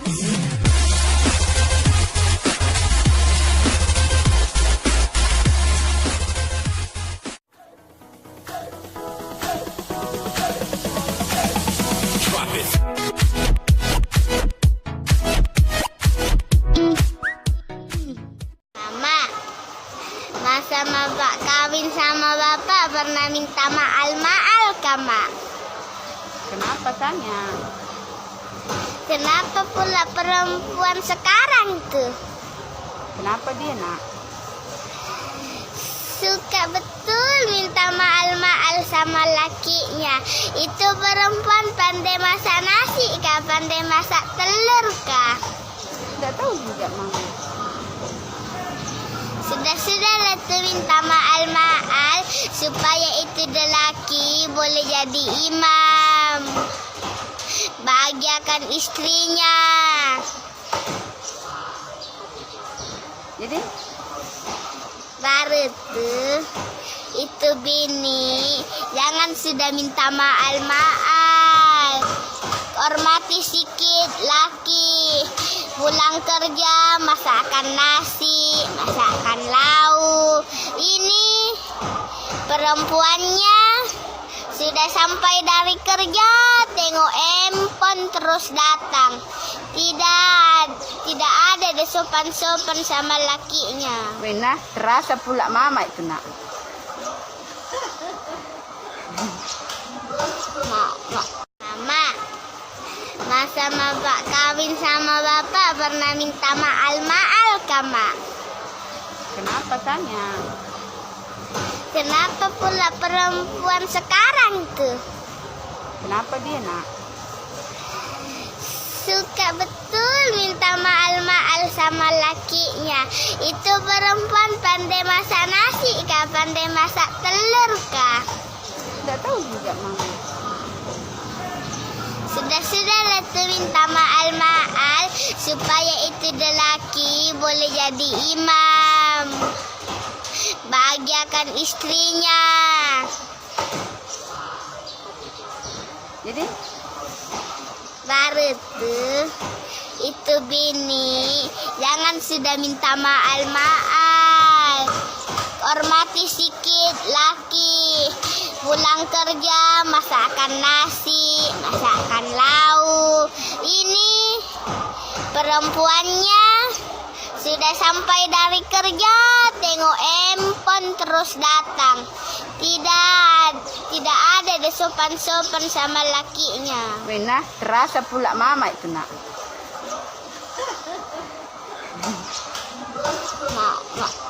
Mama, masa Bapak kawin sama Bapak pernah minta maal-maal kah, Mak? Kenapa tanya? Kenapa pula perempuan sekarang tuh? Kenapa dia, Nak? Suka betul minta maal-maal sama lakinya. Itu perempuan pandai masak nasi kah? Pandai masak telur kah? Tidak tahu juga, Mama. Sudah-sudahlah tuh minta maal-maal supaya itu lelaki boleh jadi imam. Bahagiakan istrinya. Jadi, Baru tuh itu bini jangan sudah minta maal-maal. Hormati sikit laki. Pulang kerja masakan nasi, masakan lauk. Ini perempuannya sudah sampai dari kerja, tengok handphone terus datang. Tidak ada deh sopan-sopan sama lakinya. Wena, terasa pula Mama itu, Nak. Mama, masa Bapak kawin sama Bapak pernah minta maal-maal kah, Mak? Kenapa tanya? Kenapa pula perempuan sekarang tuh? Kenapa dia, Nak? Suka betul minta maal-maal sama lakinya. Itu perempuan pandai masak nasi kah? Pandai masak telur kah? Tidak tahu juga, Mama. Sudah-sudahlah tuh minta maal-maal supaya itu lelaki boleh jadi imam. Bahagiakan istrinya. Jadi, Baru tuh itu bini jangan sudah minta maal-maal. Hormati sikit laki. Pulang kerja masakan nasi, masakan lauk. Ini perempuannya sudah sampai dari kerja, tengok handphone terus datang. Tidak ada deh sopan-sopan sama lakinya. Wena, terasa pula Mama itu, Nak. Mak.